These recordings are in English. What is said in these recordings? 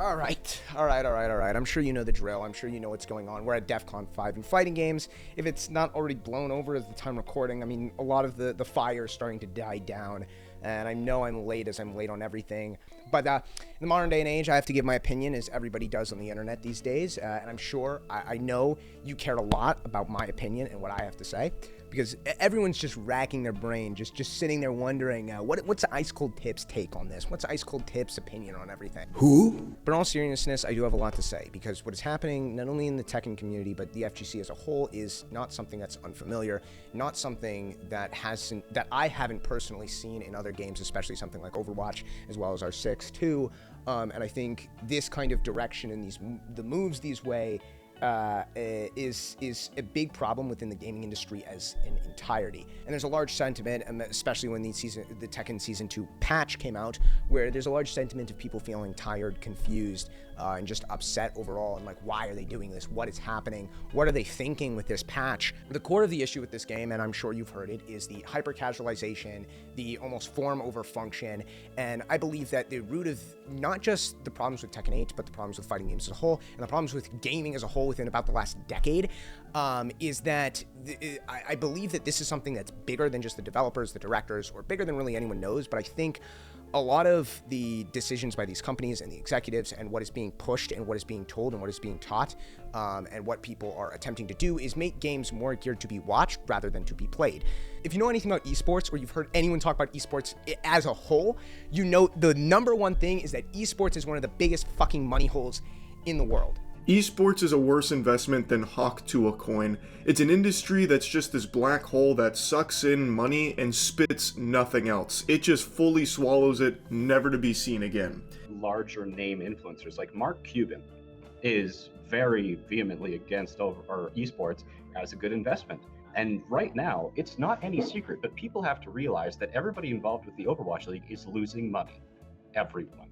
All right. I'm sure you know the drill. I'm sure you know what's going on. We're at DEF CON 5 in fighting games. If it's not already blown over at the time recording, I mean, a lot of the fire is starting to die down. And I know I'm late as I'm late on everything. But in the modern day and age, I have to give my opinion as everybody does on the internet these days. And I'm sure, I know you cared a lot about my opinion and what I have to say. Because everyone's just racking their brain, just sitting there wondering, what's Ice Cold Tip's take on this? What's Ice Cold Tip's opinion on everything? Who? But in all seriousness, I do have a lot to say, because what is happening, not only in the Tekken community, but the FGC as a whole, is not something that's unfamiliar, not something that I haven't personally seen in other games, especially something like Overwatch, as well as our 6 too. And I think this kind of direction and the moves these way is a big problem within the gaming industry as an entirety. And there's a large sentiment, especially when the Tekken Season 2 patch came out, where there's a large sentiment of people feeling tired, confused, and just upset overall, and like, why are they doing this? What is happening? What are they thinking with this patch? The core of the issue with this game, and I'm sure you've heard it, is the hyper-casualization, the almost form over function, and I believe that the root of not just the problems with Tekken 8, but the problems with fighting games as a whole, and the problems with gaming as a whole within about the last decade, is that I believe that this is something that's bigger than just the developers, the directors, or bigger than really anyone knows. But I think a lot of the decisions by these companies and the executives, and what is being pushed and what is being told and what is being taught, and what people are attempting to do, is make games more geared to be watched rather than to be played. If you know anything about esports, or you've heard anyone talk about esports as a whole, you know the number one thing is that esports is one of the biggest fucking money holes in the world. Esports is a worse investment than HONK to a coin. It's an industry that's just this black hole that sucks in money and spits nothing else. It just fully swallows it, never to be seen again. Larger name influencers like Mark Cuban is very vehemently against esports as a good investment. And right now, it's not any secret, but people have to realize that everybody involved with the Overwatch League is losing money. Everyone.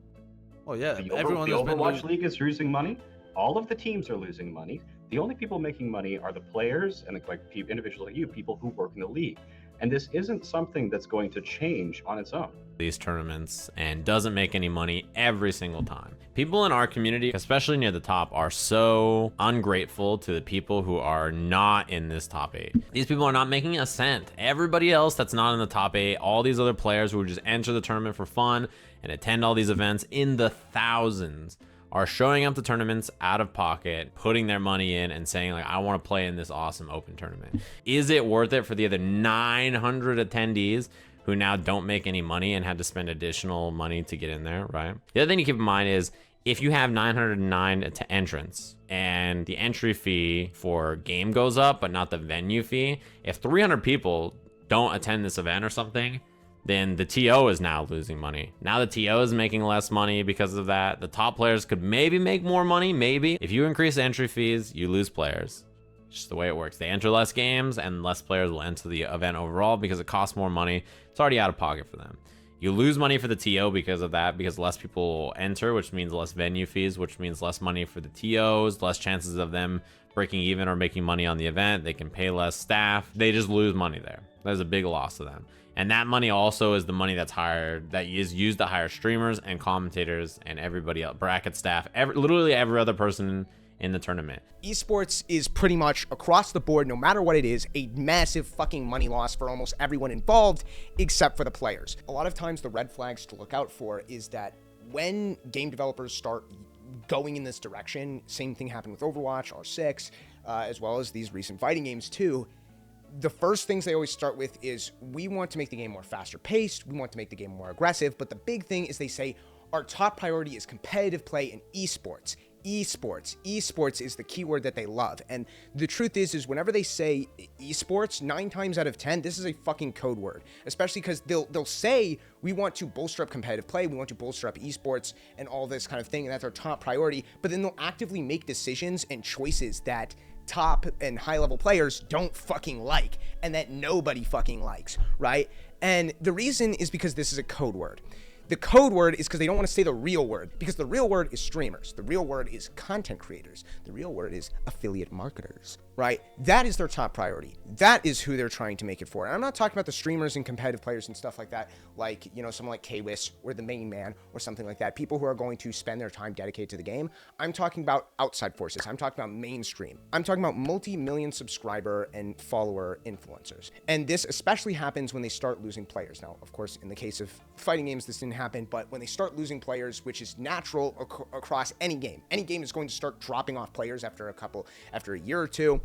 Oh yeah, The Overwatch League is losing money. All of the teams are losing money. The only people making money are the players and individuals like you, people who work in the league. And this isn't something that's going to change on its own. These tournaments and doesn't make any money every single time. People in our community, especially near the top, are so ungrateful to the people who are not in this top 8. These people are not making a cent. Everybody else that's not in the top 8, all these other players who just enter the tournament for fun and attend all these events in the thousands, are showing up to tournaments out of pocket, putting their money in and saying like, I want to play in this awesome open tournament. Is it worth it for the other 900 attendees who now don't make any money and had to spend additional money to get in there, right? The other thing to keep in mind is if you have 909 entrants and the entry fee for game goes up, but not the venue fee, if 300 people don't attend this event or something, then the TO is now losing money. Now the TO is making less money because of that. The top players could maybe make more money, maybe. If you increase entry fees, you lose players. Just the way it works. They enter less games and less players will enter the event overall because it costs more money. It's already out of pocket for them. You lose money for the TO because of that, because less people enter, which means less venue fees, which means less money for the TOs, less chances of them breaking even or making money on the event. They can pay less staff. They just lose money there. There's a big loss to them. And that money also is the money that's hired, that is used to hire streamers and commentators and everybody else, bracket staff, literally every other person in the tournament. Esports is pretty much across the board, no matter what it is, a massive fucking money loss for almost everyone involved, except for the players. A lot of times the red flags to look out for is that when game developers start going in this direction, same thing happened with Overwatch, R6, as well as these recent fighting games too, the first things they always start with is, we want to make the game more faster paced, we want to make the game more aggressive, but the big thing is they say, our top priority is competitive play in esports. Esports is the keyword that they love. And the truth is whenever they say esports, 9 times out of 10, this is a fucking code word, especially because they'll say, we want to bolster up competitive play, we want to bolster up esports and all this kind of thing, and that's our top priority, but then they'll actively make decisions and choices that top and high level players don't fucking like, and that nobody fucking likes, right? And the reason is because this is a code word. The code word is because they don't want to say the real word, because the real word is streamers. The real word is content creators. The real word is affiliate marketers. right? That is their top priority. That is who they're trying to make it for. And I'm not talking about the streamers and competitive players and stuff like that, like, you know, someone like KWIS or the main man or something like that, people who are going to spend their time dedicated to the game. I'm talking about outside forces. I'm talking about mainstream. I'm talking about multi-million subscriber and follower influencers. And this especially happens when they start losing players. Now, of course, in the case of fighting games, this didn't happen, but when they start losing players, which is natural across any game is going to start dropping off players after a year or two.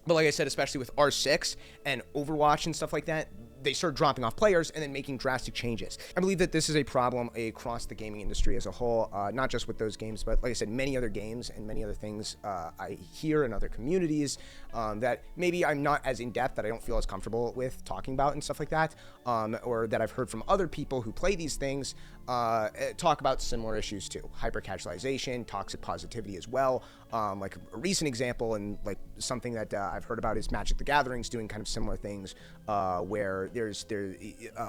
But like I said, especially with R6 and Overwatch and stuff like that, they start dropping off players and then making drastic changes. I believe that this is a problem across the gaming industry as a whole, not just with those games, but like I said, many other games and many other things I hear in other communities that maybe I'm not as in-depth, that I don't feel as comfortable with talking about and stuff like that, or that I've heard from other people who play these things talk about similar issues too. Hyper-casualization, toxic positivity as well. Like a recent example and like something that I've heard about is Magic the Gathering's doing kind of similar things where there's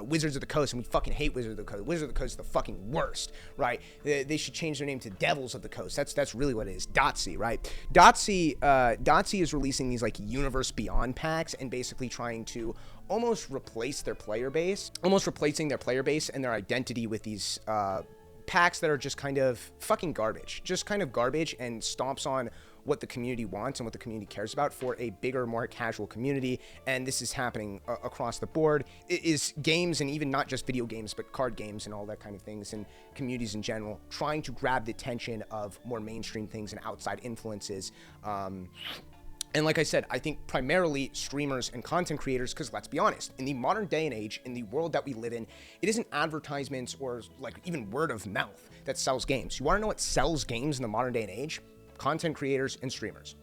Wizards of the Coast, and we fucking hate Wizards of the Coast. Wizards of the Coast is the fucking worst, right? They should change their name to Devils of the Coast. That's really what it is. Dotsy, right? Dotsy is releasing these like Universe Beyond packs and basically trying to almost replace their player base, and their identity with these packs that are just kind of fucking garbage, and stomps on what the community wants and what the community cares about for a bigger, more casual community. And this is happening across the board. It is games, and even not just video games, but card games and all that kind of things, and communities in general, trying to grab the attention of more mainstream things and outside influences. And like I said, I think primarily streamers and content creators, because let's be honest, in the modern day and age, in the world that we live in, it isn't advertisements or like even word of mouth that sells games. You want to know what sells games in the modern day and age? Content creators and streamers.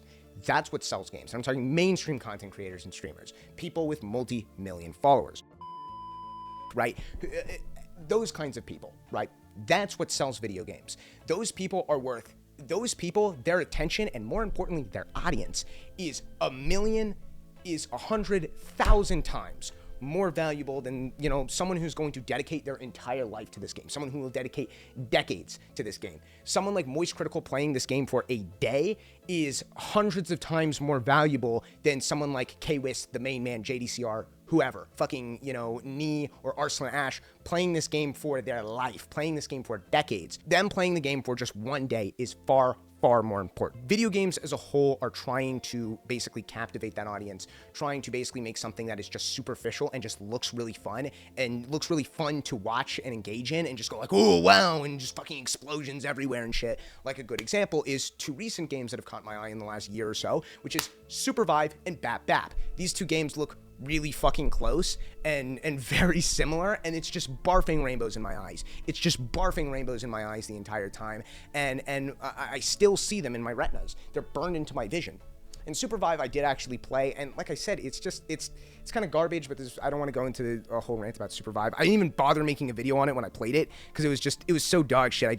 That's what sells games. I'm talking mainstream content creators and streamers, people with multi-million followers, right? Those kinds of people, right? That's what sells video games. Those people, their attention, and more importantly, their audience is 100,000 times more valuable than, you know, someone who's going to dedicate their entire life to this game, someone who will dedicate decades to this game. Someone like Moist Critical playing this game for a day is hundreds of times more valuable than someone like KWIS, the main man, JDCR, whoever, fucking, you know, Nee or Arslan Ash, playing this game for their life, playing this game for decades. Them playing the game for just one day is far more important. Video games as a whole are trying to basically captivate that audience, trying to basically make something that is just superficial and just looks really fun to watch and engage in, and just go like, oh wow, and just fucking explosions everywhere and shit. Like a good example is two recent games that have caught my eye in the last year or so, which is Supervive and Bap Bap. These two games look really fucking close and very similar, and it's just barfing rainbows in my eyes. It's just barfing rainbows in my eyes the entire time, and I still see them in my retinas. They're burned into my vision. And Supervive I did actually play, and like I said, it's kind of garbage, but I don't want to go into a whole rant about Supervive. I didn't even bother making a video on it when I played it, because it was so dog shit.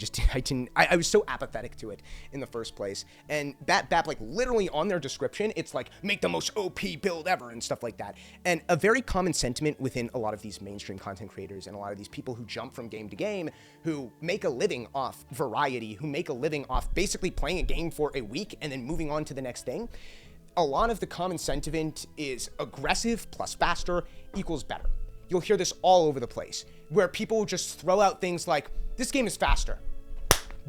I was so apathetic to it in the first place. And Bap, like literally on their description, it's like, make the most OP build ever and stuff like that. And a very common sentiment within a lot of these mainstream content creators and a lot of these people who jump from game to game, who make a living off variety, who make a living off basically playing a game for a week and then moving on to the next thing. A lot of the common sentiment is aggressive plus faster equals better. You'll hear this all over the place, where people just throw out things like, this game is faster.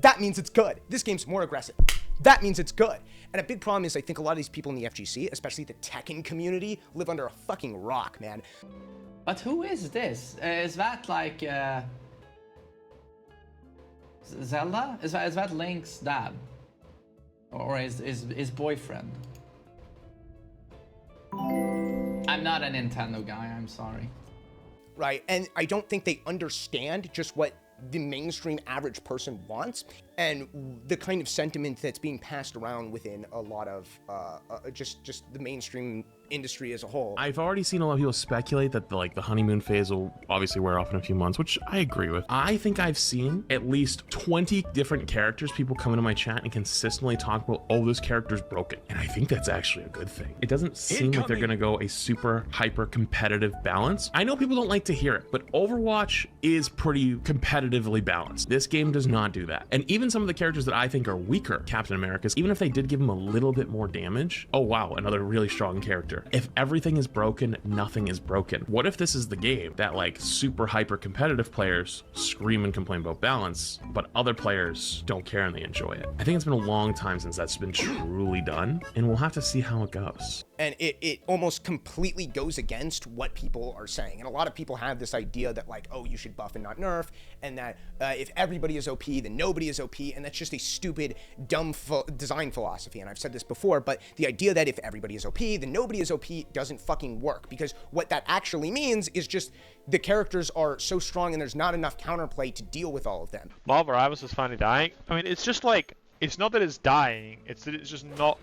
That means it's good. This game's more aggressive. That means it's good. And a big problem is I think a lot of these people in the FGC, especially the Tekken community, live under a fucking rock, man. But who is this? Is that like Zelda? Is that Link's dad? Or his boyfriend? I'm not a Nintendo guy, I'm sorry. Right, and I don't think they understand just what the mainstream average person wants, and the kind of sentiment that's being passed around within a lot of just the mainstream industry as a whole. I've already seen a lot of people speculate that the honeymoon phase will obviously wear off in a few months, which I agree with. I think I've seen at least 20 different characters, people come into my chat and consistently talk about, oh, this character's broken. And I think that's actually a good thing. It doesn't seem like they're gonna go a super hyper competitive balance. I know people don't like to hear it, but Overwatch is pretty competitively balanced. This game does not do that. And even some of the characters that I think are weaker Captain America's, even if they did give him a little bit more damage, oh wow, another really strong character. If everything is broken, nothing is broken. What if this is the game that super hyper competitive players scream and complain about balance, but other players don't care and they enjoy it? I think it's been a long time since that's been truly done, and we'll have to see how it goes. And it almost completely goes against what people are saying. And a lot of people have this idea that oh, you should buff and not nerf, and that if everybody is OP, then nobody is OP, and that's just a stupid, dumb design philosophy. And I've said this before, but the idea that if everybody is OP, then nobody is OP doesn't fucking work, because what that actually means is just the characters are so strong and there's not enough counterplay to deal with all of them. Marvel Rivals is finally dying. I mean, it's just it's not that it's dying, it's that it's just not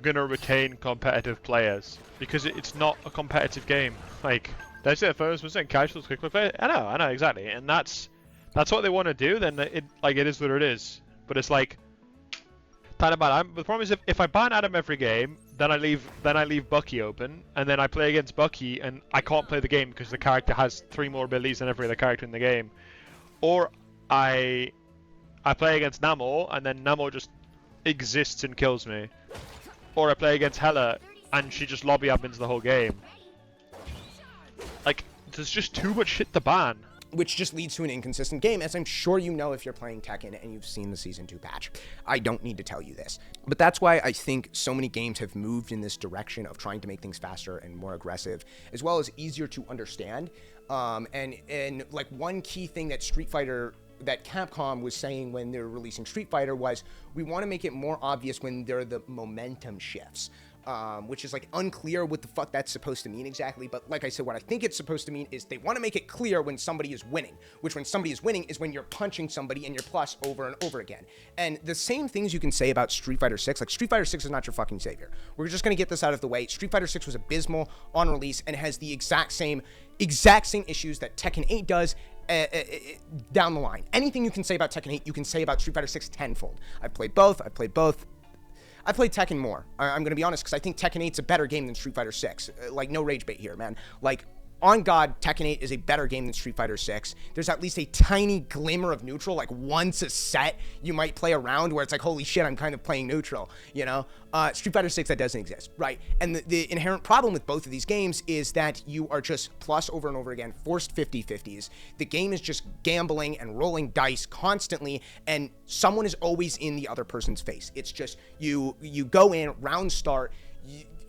gonna retain competitive players, because it's not a competitive game. That's it, first percent casuals, quickly play. I know exactly, and that's what they want to do. Then it is what it is. But it's kind of bad. The problem is if I ban Adam every game, then I leave Bucky open, and then I play against Bucky, and I can't play the game because the character has 3 more abilities than every other character in the game. Or I play against Namor, and then Namor just exists and kills me. Or I play against Hela, and she just lobby admins the whole game. There's just too much shit to ban. Which just leads to an inconsistent game, as I'm sure you know if you're playing Tekken and you've seen the Season 2 patch. I don't need to tell you this. But that's why I think so many games have moved in this direction of trying to make things faster and more aggressive, as well as easier to understand. And one key thing that Capcom was saying when they're releasing Street Fighter was, we want to make it more obvious when there are the momentum shifts. Which is unclear what the fuck that's supposed to mean exactly, but like I said, what I think it's supposed to mean is they want to make it clear when somebody is winning, which when somebody is winning is when you're punching somebody in your plus over and over again. And the same things you can say about Street Fighter 6, Street Fighter 6 is not your fucking savior. We're just going to get this out of the way. Street Fighter 6 was abysmal on release and has the exact same issues that Tekken 8 does down the line. Anything you can say about Tekken 8, you can say about Street Fighter 6 tenfold. I've played both. I played Tekken more. I'm going to be honest, because I think Tekken 8's a better game than Street Fighter 6. No rage bait here, man. On God, Tekken 8 is a better game than Street Fighter 6. There's at least a tiny glimmer of neutral. Once a set, you might play around where it's holy shit, I'm kind of playing neutral, you know? Street Fighter 6, that doesn't exist, right? And the inherent problem with both of these games is that you are just plus over and over again, forced 50-50s. The game is just gambling and rolling dice constantly, and someone is always in the other person's face. It's just, you go in, round start,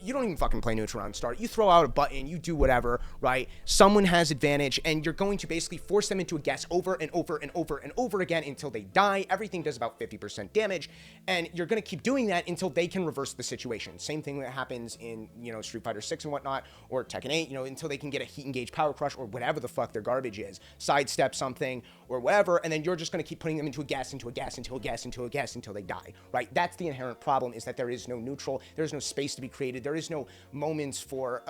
you don't even fucking play neutral round start. You throw out a button, you do whatever, right? Someone has advantage, and you're going to basically force them into a guess over and over and over and over again until they die. Everything does about 50% damage, and you're going to keep doing that until they can reverse the situation. Same thing that happens in, Street Fighter 6 and whatnot, or Tekken 8, until they can get a heat engage power crush or whatever the fuck their garbage is, sidestep something or whatever, and then you're just going to keep putting them into a guess, into a guess, into a guess, into a guess until they die, right? That's the inherent problem, is that there is no neutral, there's no space to be created, there is no moments for,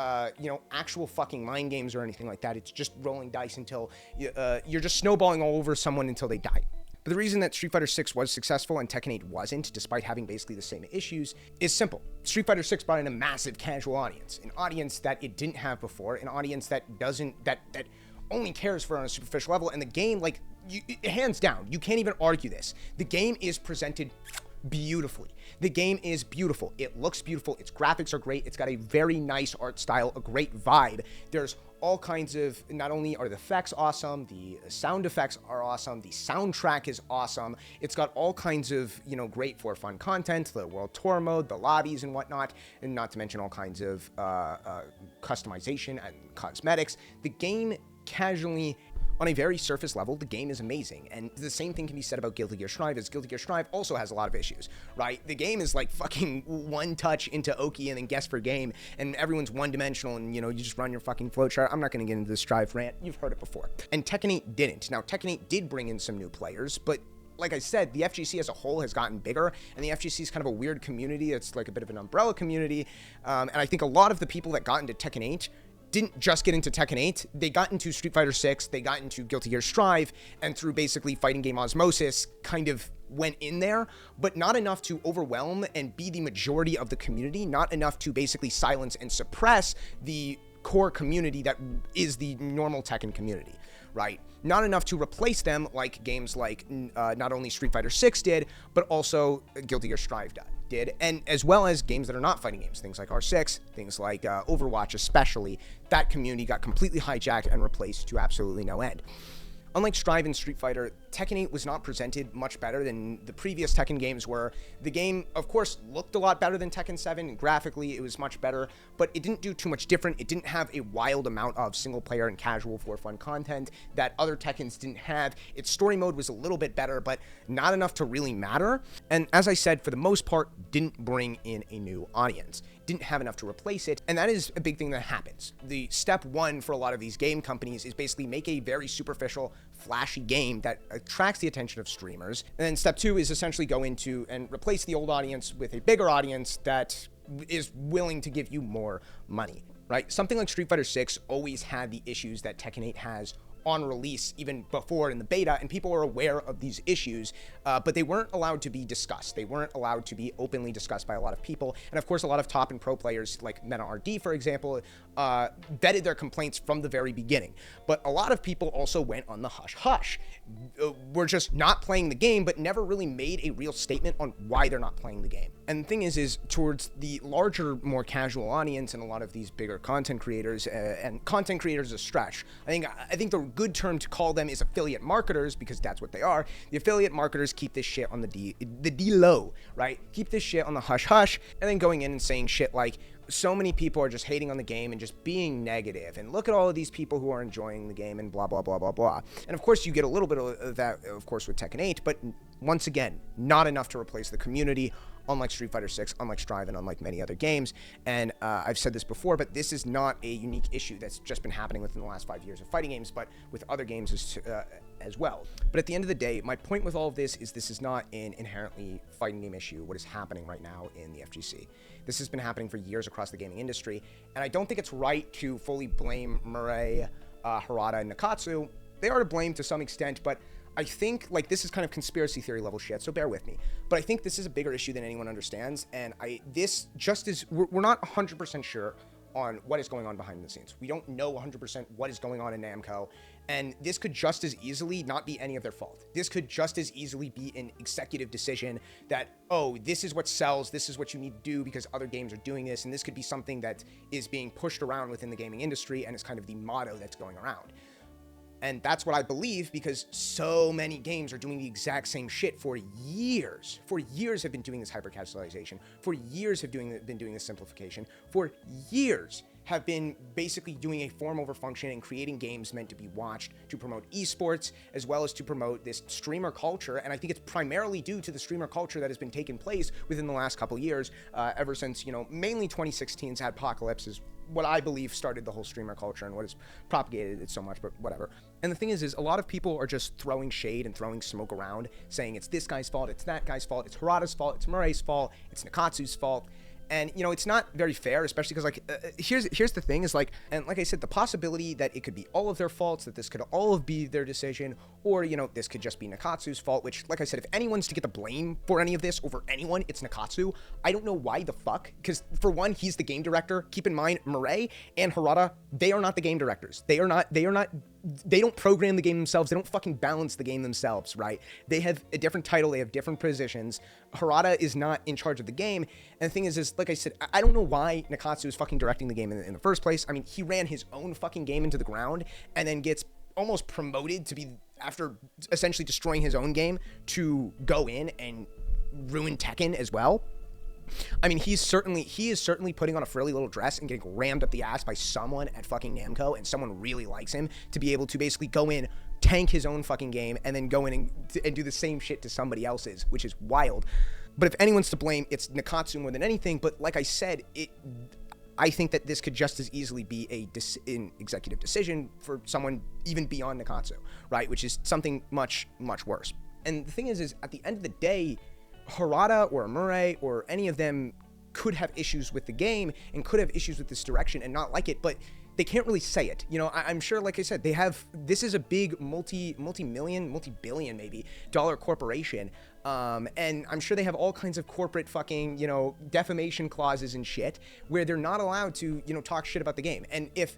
actual fucking mind games or anything like that. It's just rolling dice until you're just snowballing all over someone until they die. But the reason that Street Fighter 6 was successful and Tekken 8 wasn't, despite having basically the same issues, is simple. Street Fighter 6 brought in a massive casual audience, an audience that it didn't have before, an audience that only cares for it on a superficial level, and the game, hands down, you can't even argue this. The game is presented beautifully. The game is beautiful. It looks beautiful. Its graphics are great. It's got a very nice art style, a great vibe. There's all kinds of, not only are the effects awesome, the sound effects are awesome, the soundtrack is awesome. It's got all kinds of, great for fun content, the world tour mode, the lobbies and whatnot, and not to mention all kinds of customization and cosmetics. The game casually, on a very surface level, the game is amazing, and the same thing can be said about Guilty Gear Strive, as Guilty Gear Strive also has a lot of issues, right? The game is fucking one touch into Oki and then guess for game, and everyone's one-dimensional, and, you just run your fucking flowchart. I'm not going to get into the Strive rant. You've heard it before. And Tekken 8 didn't. Now, Tekken 8 did bring in some new players, but like I said, the FGC as a whole has gotten bigger, and the FGC is kind of a weird community. It's like a bit of an umbrella community. And I think a lot of the people that got into Tekken 8 didn't just get into Tekken 8, they got into Street Fighter 6, they got into Guilty Gear Strive, and through basically fighting game osmosis, kind of went in there, but not enough to overwhelm and be the majority of the community, not enough to basically silence and suppress the core community that is the normal Tekken community, right? Not enough to replace them like games like not only Street Fighter 6 did, but also Guilty Gear Strive did, and as well as games that are not fighting games, things like R6, things like Overwatch especially. That community got completely hijacked and replaced to absolutely no end. Unlike Strive and Street Fighter, Tekken 8 was not presented much better than the previous Tekken games were. The game, of course, looked a lot better than Tekken 7, and graphically it was much better, but it didn't do too much different. It didn't have a wild amount of single-player and casual for-fun content that other Tekkens didn't have. Its story mode was a little bit better, but not enough to really matter, and as I said, for the most part, didn't bring in a new audience. Didn't have enough to replace it, and that is a big thing that happens. The step one for a lot of these game companies is basically make a very superficial, flashy game that attracts the attention of streamers, and then step two is essentially go into and replace the old audience with a bigger audience that is willing to give you more money, right? Something like Street Fighter 6 always had the issues that Tekken 8 has on release, even before in the beta, and people are aware of these issues, but they weren't allowed to be discussed. They weren't allowed to be openly discussed by a lot of people, and of course a lot of top and pro players like MetaRD, for example, vetted their complaints from the very beginning. But a lot of people also went on the hush-hush. We're just not playing the game, but never really made a real statement on why they're not playing the game. And the thing is towards the larger, more casual audience and a lot of these bigger content creators, and content creators is a stretch. I think the good term to call them is affiliate marketers, because that's what they are. The affiliate marketers keep this shit on the D low, right? Keep this shit on the hush-hush, and then going in and saying shit like, so many people are just hating on the game and just being negative, and look at all of these people who are enjoying the game, and blah, blah, blah, blah, blah. And of course, you get a little bit of that, of course, with Tekken 8, but once again, not enough to replace the community, unlike Street Fighter 6, unlike Strive, and unlike many other games. And I've said this before, but this is not a unique issue that's just been happening within the last 5 years of fighting games, but with other games as well. But at the end of the day, my point with all of this is not an inherently fighting game issue, what is happening right now in the FGC. This has been happening for years across the gaming industry, and I don't think it's right to fully blame Murray, Harada, and Nakatsu. They are to blame to some extent, but I think, like, this is kind of conspiracy theory level shit, so bear with me. But I think this is a bigger issue than anyone understands, and we're not 100% sure on what is going on behind the scenes. We don't know 100% what is going on in Namco, and this could just as easily not be any of their fault. This could just as easily be an executive decision that, oh, this is what sells, this is what you need to do because other games are doing this, and this could be something that is being pushed around within the gaming industry, and it's kind of the motto that's going around. And that's what I believe, because so many games are doing the exact same shit for years. For years have been doing this hyper-casualization. For years have been doing this simplification. For years have been basically doing a form over function and creating games meant to be watched to promote esports, as well as to promote this streamer culture. And I think it's primarily due to the streamer culture that has been taking place within the last couple years, ever since, mainly 2016's Adpocalypse is what I believe started the whole streamer culture and what has propagated it so much, but whatever. And the thing is a lot of people are just throwing shade and throwing smoke around, saying it's this guy's fault, it's that guy's fault, it's Harada's fault, it's Murray's fault, it's Nakatsu's fault. And, it's not very fair, especially because, here's the thing is, and like I said, the possibility that it could be all of their faults, that this could all be their decision, or, this could just be Nakatsu's fault, which, like I said, if anyone's to get the blame for any of this over anyone, it's Nakatsu. I don't know why the fuck, because, for one, he's the game director. Keep in mind, Murray and Harada, they are not the game directors. They don't program the game themselves. They don't fucking balance the game themselves, right? They have a different title. They have different positions. Harada is not in charge of the game. And the thing is like I said, I don't know why Nakatsu is fucking directing the game in the first place. I mean, he ran his own fucking game into the ground and then gets almost promoted to be, after essentially destroying his own game, to go in and ruin Tekken as well. I mean, he is certainly putting on a frilly little dress and getting rammed up the ass by someone at fucking Namco, and someone really likes him, to be able to basically go in, tank his own fucking game, and then go in and do the same shit to somebody else's, which is wild. But if anyone's to blame, it's Nakatsu more than anything. But like I said, I think that this could just as easily be an executive decision for someone even beyond Nakatsu, right? Which is something much, much worse. And the thing is at the end of the day, Harada or Murray or any of them could have issues with the game and could have issues with this direction and not like it, but they can't really say it. You know, I'm sure, like I said, this is a big multi-million, multi-billion maybe dollar corporation. And I'm sure they have all kinds of corporate fucking, you know, defamation clauses and shit where they're not allowed to, you know, talk shit about the game. And if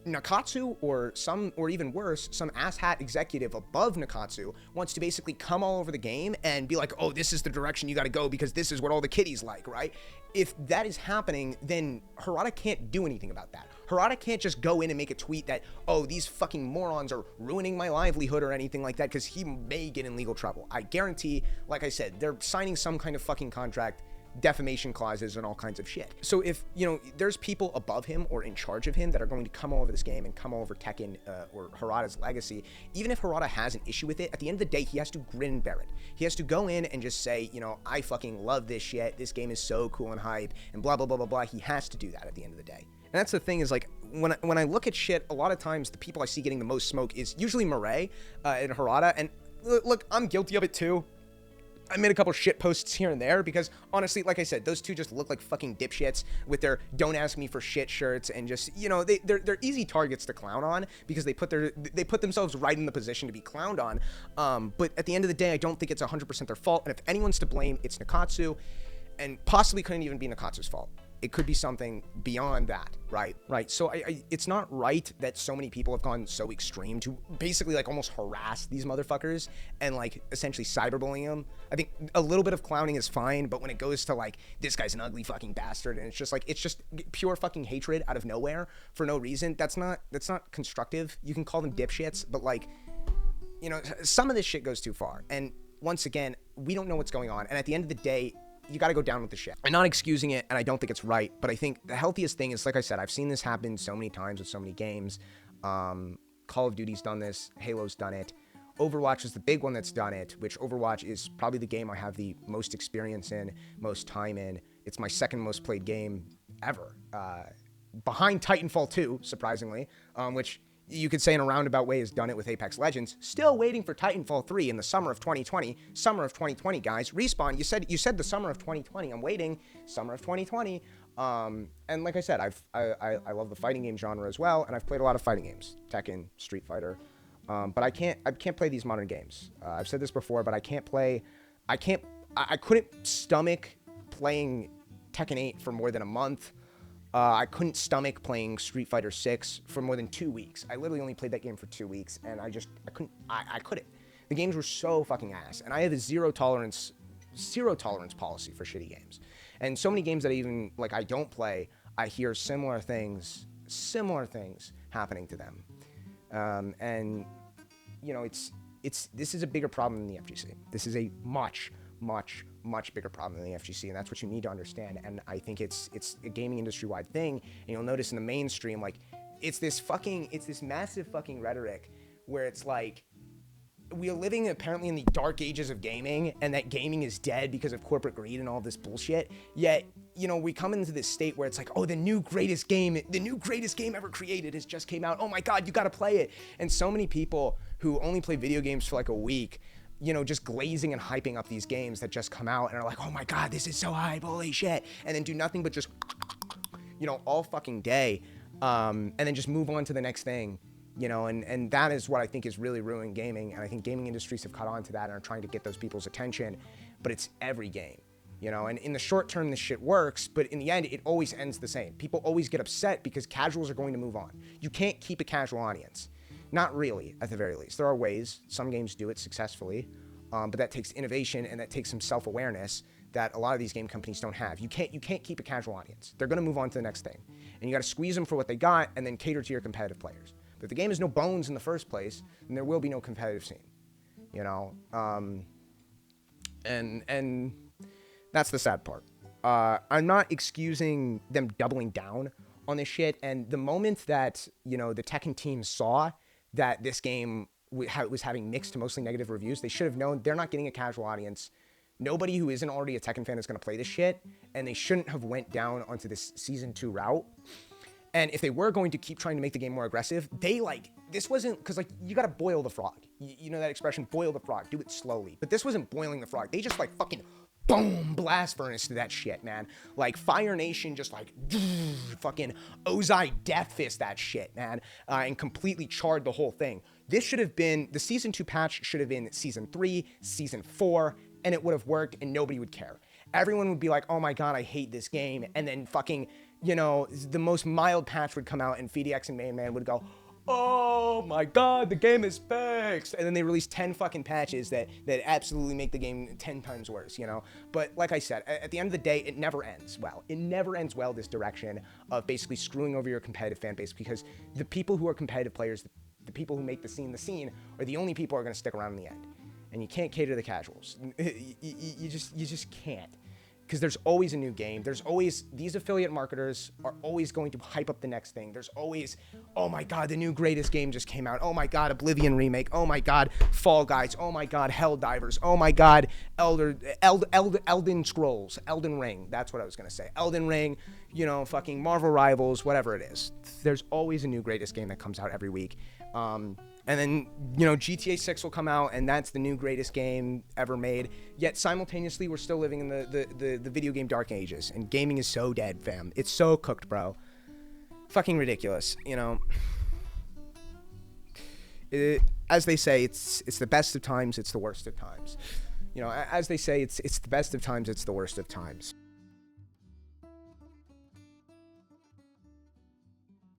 Nakatsu or even worse, some asshat executive above Nakatsu wants to basically come all over the game and be like, oh, this is the direction you got to go because this is what all the kiddies like, right? If that is happening, then Harada can't do anything about that. Harada can't just go in and make a tweet that, oh, these fucking morons are ruining my livelihood or anything like that, because he may get in legal trouble. I guarantee, like I said, they're signing some kind of fucking contract, defamation clauses and all kinds of shit. So if, you know, there's people above him or in charge of him that are going to come all over this game and come all over Tekken or Harada's legacy, even if Harada has an issue with it, at the end of the day, he has to grin and bear it. He has to go in and just say, you know, I fucking love this shit. This game is so cool and hype and blah, blah, blah, blah, blah. He has to do that at the end of the day. And that's the thing is, like, when I look at shit, a lot of times the people I see getting the most smoke is usually Murray and Harada. And look, I'm guilty of it too. I made a couple shit posts here and there because honestly, like I said, those two just look like fucking dipshits with their "don't ask me for shit" shirts, and just, you know, they're easy targets to clown on because they put themselves right in the position to be clowned on. But at the end of the day, I don't think it's 100% their fault, and if anyone's to blame, it's Nakatsu, and possibly couldn't even be Nakatsu's fault. It could be something beyond that, right? So it's not right that so many people have gone so extreme to basically like almost harass these motherfuckers and like essentially cyberbullying them. I think a little bit of clowning is fine, but when it goes to like, this guy's an ugly fucking bastard, and it's just pure fucking hatred out of nowhere for no reason, that's not constructive. You can call them dipshits, but like, you know, some of this shit goes too far. And once again, we don't know what's going on. And at the end of the day, you got to go down with the shit. I'm not excusing it, and I don't think it's right, but I think the healthiest thing is, like I said, I've seen this happen so many times with so many games. Call of Duty's done this, Halo's done it. Overwatch is the big one that's done it, which Overwatch is probably the game I have the most experience in, most time in. It's my second most played game ever, behind Titanfall 2, surprisingly, which you could say in a roundabout way has done it with Apex Legends. Still waiting for Titanfall 3 in the summer of 2020. Summer of 2020, guys. Respawn, you said the summer of 2020. I'm waiting. Summer of 2020. And like I said, I love the fighting game genre as well, and I've played a lot of fighting games. Tekken, Street Fighter. But I can't play these modern games. I've said this before, but I couldn't stomach playing Tekken 8 for more than a month. I couldn't stomach playing Street Fighter 6 for more than 2 weeks. I literally only played that game for 2 weeks, and I couldn't. The games were so fucking ass, and I have a zero tolerance policy for shitty games. And so many games that I don't play, I hear similar things happening to them. And you know, this is a bigger problem than the FGC. This is a much bigger problem than the FGC, and that's what you need to understand. And I think it's a gaming industry-wide thing, and you'll notice in the mainstream, like, it's this massive fucking rhetoric where it's like, we are living apparently in the dark ages of gaming, and that gaming is dead because of corporate greed and all this bullshit. Yet, you know, we come into this state where it's like, oh, the new greatest game ever created has just came out. Oh my God, you gotta play it. And so many people who only play video games for like a week, you know, just glazing and hyping up these games that just come out and are like, oh my God, this is so hype, holy shit. And then do nothing but just, you know, all fucking day. And then just move on to the next thing, you know, and that is what I think is really ruining gaming. And I think gaming industries have caught on to that and are trying to get those people's attention, but it's every game, you know, and in the short term, this shit works, but in the end, it always ends the same. People always get upset because casuals are going to move on. You can't keep a casual audience. Not really, at the very least. There are ways. Some games do it successfully, but that takes innovation and that takes some self-awareness that a lot of these game companies don't have. You can't keep a casual audience. They're going to move on to the next thing, and you got to squeeze them for what they got and then cater to your competitive players. But if the game has no bones in the first place, then there will be no competitive scene, you know. And that's the sad part. I'm not excusing them doubling down on this shit. And the moment that, you know, the Tekken team saw that this game was having mixed to mostly negative reviews, they should have known they're not getting a casual audience. Nobody who isn't already a Tekken fan is going to play this shit, and they shouldn't have went down onto this Season 2 route. And if they were going to keep trying to make the game more aggressive, this wasn't, because like you gotta boil the frog. You know that expression, boil the frog, do it slowly. But this wasn't boiling the frog. They just like fucking boom, blast furnace to that shit, man. Like Fire Nation just like fucking Ozai Death Fist that shit, man, and completely charred the whole thing. This should have been, the Season 2 patch should have been Season 3, Season 4, and it would have worked and nobody would care. Everyone would be like, oh my god, I hate this game. And then fucking, you know, the most mild patch would come out and FDX and Main Man would go, oh my god, the game is fixed. And then they release 10 fucking patches that absolutely make the game 10 times worse, you know? But like I said, at the end of the day, it never ends well. It never ends well, this direction of basically screwing over your competitive fan base, because the people who are competitive players, the people who make the scene are the only people who are going to stick around in the end. And you can't cater to the casuals. You just can't. Because there's always a new game. There's always, these affiliate marketers are always going to hype up the next thing. There's always, oh my god, the new greatest game just came out. Oh my god, Oblivion remake. Oh my god, Fall Guys. Oh my god, Helldivers. Oh my god, Elden Scrolls. Elden Ring. That's what I was going to say. Elden Ring, you know, fucking Marvel Rivals, whatever it is. There's always a new greatest game that comes out every week. And then, you know, GTA 6 will come out, and that's the new greatest game ever made. Yet simultaneously, we're still living in the video game dark ages, and gaming is so dead, fam. It's so cooked, bro. Fucking ridiculous, you know. As they say, it's the best of times, it's the worst of times. You know, as they say, it's the best of times, it's the worst of times.